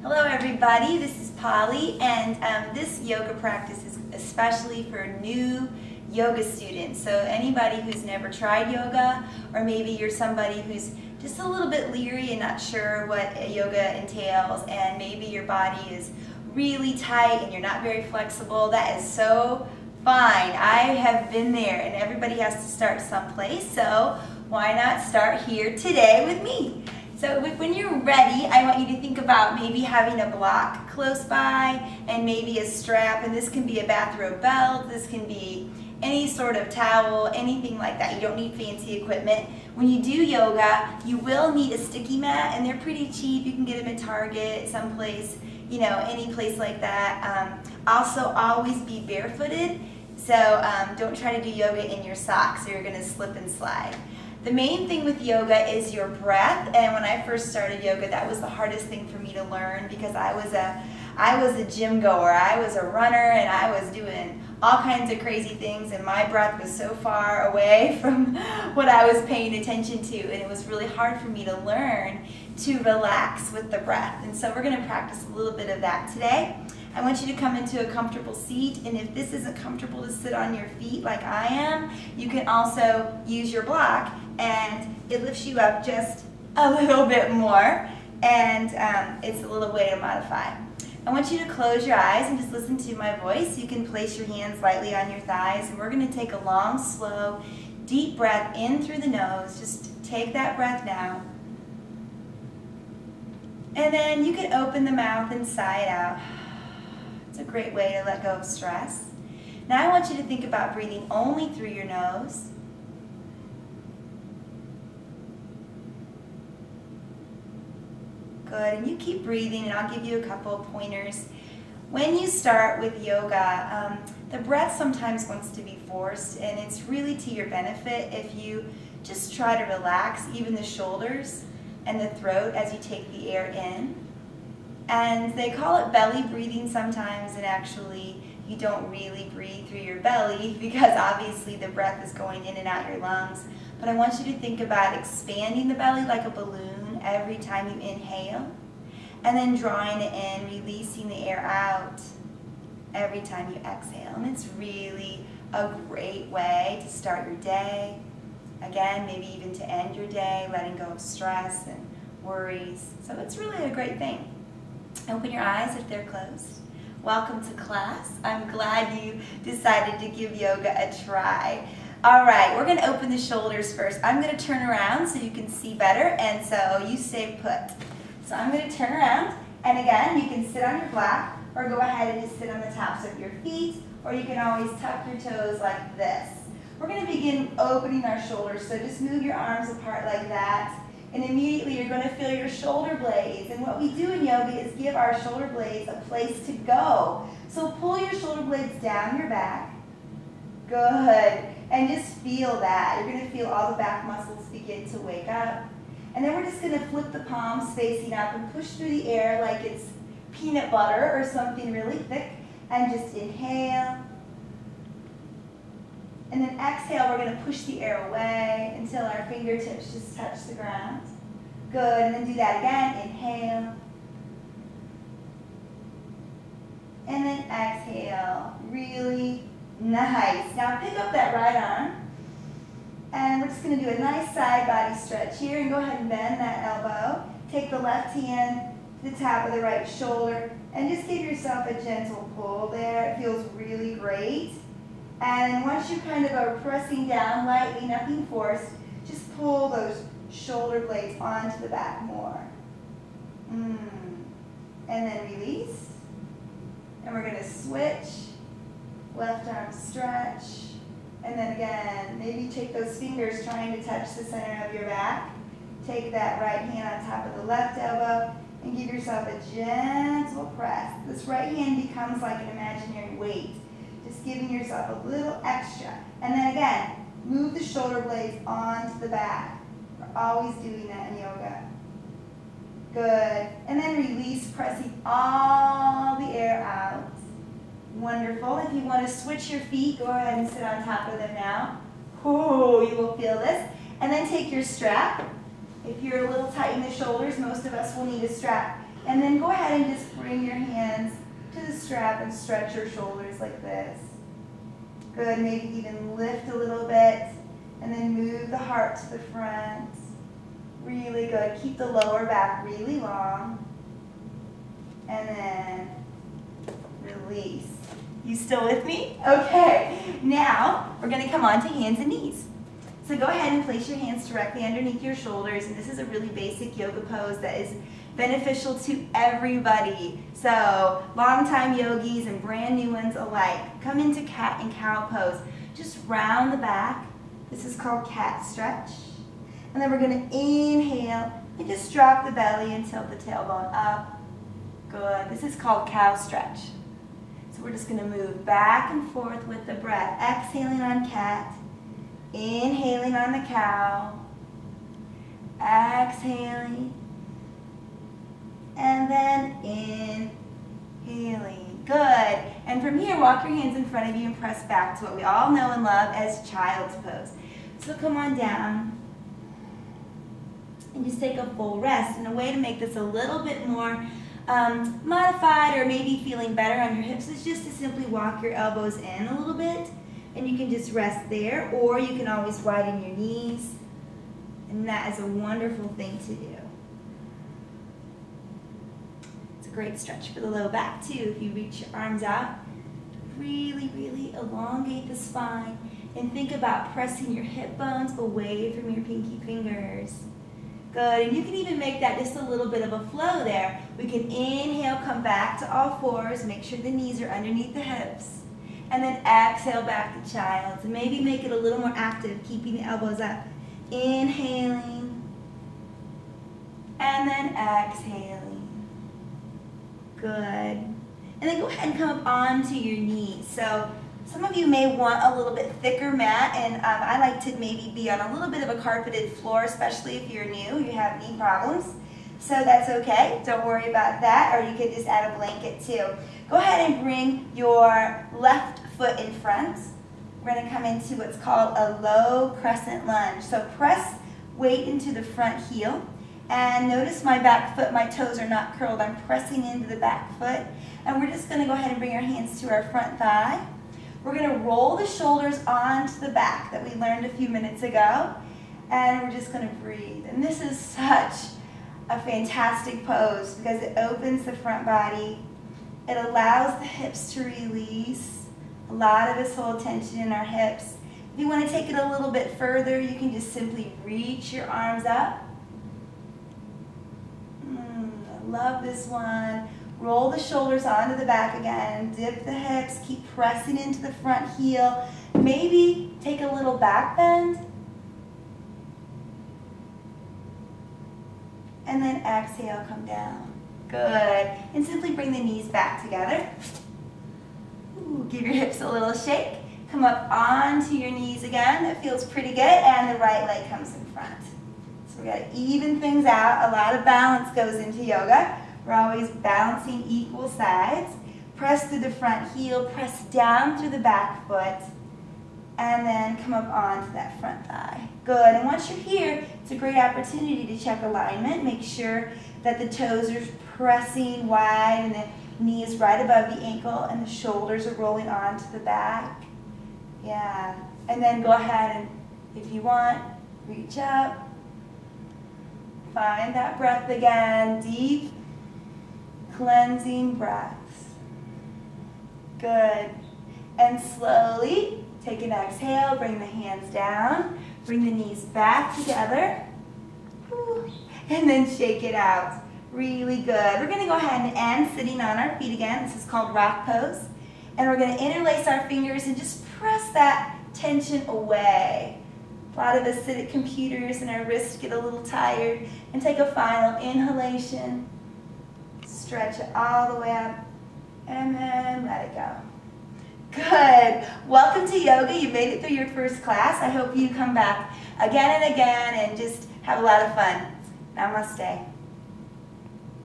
Hello everybody, this is Polly, and this yoga practice is especially for new yoga students. So anybody who's never tried yoga, or maybe you're somebody who's just a little bit leery and not sure what yoga entails, and maybe your body is really tight and you're not very flexible, that is so fine. I have been there, and everybody has to start someplace, so why not start here today with me? So when you're ready, I want you to think about maybe having a block close by and maybe a strap, and this can be a bathrobe belt, this can be any sort of towel, anything like that. You don't need fancy equipment. When you do yoga, you will need a sticky mat, and they're pretty cheap. You can get them at Target, someplace, you know, any place like that. Also, always be barefooted, so don't try to do yoga in your socks or you're gonna slip and slide. The main thing with yoga is your breath, and when I first started yoga, that was the hardest thing for me to learn because I was a gym goer, I was a runner, and I was doing all kinds of crazy things, and my breath was so far away from what I was paying attention to, and it was really hard for me to learn to relax with the breath. And so we're going to practice a little bit of that today. I want you to come into a comfortable seat, and if this isn't comfortable to sit on your feet like I am, you can also use your block, and it lifts you up just a little bit more, and it's a little way to modify. I want you to close your eyes and just listen to my voice. You can place your hands lightly on your thighs, and we're going to take a long, slow, deep breath in through the nose. Just take that breath now. And then you can open the mouth and sigh it out. It's a great way to let go of stress. Now I want you to think about breathing only through your nose. Good, and you keep breathing, and I'll give you a couple of pointers. When you start with yoga, the breath sometimes wants to be forced, and it's really to your benefit if you just try to relax even the shoulders and the throat as you take the air in. And they call it belly breathing sometimes, and actually you don't really breathe through your belly because obviously the breath is going in and out your lungs. But I want you to think about expanding the belly like a balloon every time you inhale, and then drawing it in, releasing the air out every time you exhale. And it's really a great way to start your day. Again, maybe even to end your day, letting go of stress and worries. So it's really a great thing. Open your eyes if they're closed. Welcome to class. I'm glad you decided to give yoga a try. All right, we're going to open the shoulders first. I'm going to turn around so you can see better, and so you stay put. So I'm going to turn around, and again, you can sit on your block or go ahead and just sit on the tops of your feet, or you can always tuck your toes like this. We're going to begin opening our shoulders, so just move your arms apart like that. And immediately you're going to feel your shoulder blades. And what we do in yoga is give our shoulder blades a place to go. So pull your shoulder blades down your back. Good. And just feel that. You're going to feel all the back muscles begin to wake up. And then we're just going to flip the palms facing up and push through the air like it's peanut butter or something really thick. And just inhale. And then exhale, we're going to push the air away until our fingertips just touch the ground. Good, and then do that again. Inhale. And then exhale. Really nice. Now pick up that right arm. And we're just going to do a nice side body stretch here. And go ahead and bend that elbow. Take the left hand to the top of the right shoulder. And just give yourself a gentle pull there. It feels really great. And once you kind of are pressing down lightly, nothing forced, just pull those shoulder blades onto the back more. And then release. And we're going to switch. Left arm stretch. And then again, maybe take those fingers trying to touch the center of your back. Take that right hand on top of the left elbow and give yourself a gentle press. This right hand becomes like an imaginary weight. Just giving yourself a little extra. And then again, move the shoulder blades onto the back. We're always doing that in yoga. Good. And then release, pressing all the air out. Wonderful. If you want to switch your feet, go ahead and sit on top of them now. Oh, you will feel this. And then take your strap. If you're a little tight in the shoulders, most of us will need a strap. And then go ahead and just bring your hands to the strap and stretch your shoulders like this. Good, maybe even lift a little bit and then move the heart to the front. Really good. Keep the lower back really long. And then release. You still with me? Okay. Now we're going to come on to hands and knees. So go ahead and place your hands directly underneath your shoulders, and this is a really basic yoga pose that is beneficial to everybody. So long-time yogis and brand new ones alike. Come into cat and cow pose. Just round the back. This is called cat stretch. And then we're going to inhale and just drop the belly and tilt the tailbone up. Good. This is called cow stretch. So we're just going to move back and forth with the breath. Exhaling on cat. Inhaling on the cow. Exhaling. And then inhaling. Good. And from here, walk your hands in front of you and press back to what we all know and love as child's pose. So come on down and just take a full rest. And a way to make this a little bit more modified or maybe feeling better on your hips is just to simply walk your elbows in a little bit. And you can just rest there, or you can always widen your knees. And that is a wonderful thing to do. It's a great stretch for the low back too. If you reach your arms out, really, really elongate the spine. And think about pressing your hip bones away from your pinky fingers. Good, and you can even make that just a little bit of a flow there. We can inhale, come back to all fours, make sure the knees are underneath the hips. And then exhale back to child's. And maybe make it a little more active, keeping the elbows up. Inhaling. And then exhaling. Good. And then go ahead and come up onto your knees. So some of you may want a little bit thicker mat, and I like to maybe be on a little bit of a carpeted floor, especially if you're new, you have knee problems. So that's okay, don't worry about that, or you could just add a blanket too. Go ahead and bring your left foot in front. We're going to come into what's called a low crescent lunge. So press weight into the front heel, and notice my back foot, my toes are not curled. I'm pressing into the back foot, and we're just going to go ahead and bring our hands to our front thigh. We're going to roll the shoulders onto the back that we learned a few minutes ago, and we're just going to breathe. And this is such a fantastic pose because it opens the front body. It allows the hips to release. A lot of us hold tension in our hips. If you want to take it a little bit further, you can just simply reach your arms up. I love this one. Roll the shoulders onto the back again. Dip the hips. Keep pressing into the front heel. Maybe take a little back bend. And then exhale, come down. Good. And simply bring the knees back together. Ooh, give your hips a little shake. Come up onto your knees again. That feels pretty good. And the right leg comes in front. So we got to even things out. A lot of balance goes into yoga. We're always balancing equal sides. Press through the front heel. Press down through the back foot. And then come up onto that front thigh. Good. And once you're here, it's a great opportunity to check alignment. Make sure that the toes are pressing wide and the knee is right above the ankle and the shoulders are rolling onto the back. Yeah. And then go ahead and, if you want, reach up. Find that breath again. Deep, cleansing breaths. Good. And slowly take an exhale. Bring the hands down. Bring the knees back together. And then shake it out. Really good. We're going to go ahead and end sitting on our feet again. This is called rock pose. And we're going to interlace our fingers and just press that tension away. A lot of us sit at computers and our wrists get a little tired. And take a final inhalation. Stretch it all the way up. And then let it go. Good. Welcome to yoga. You made it through your first class. I hope you come back again and again and just have a lot of fun. Namaste.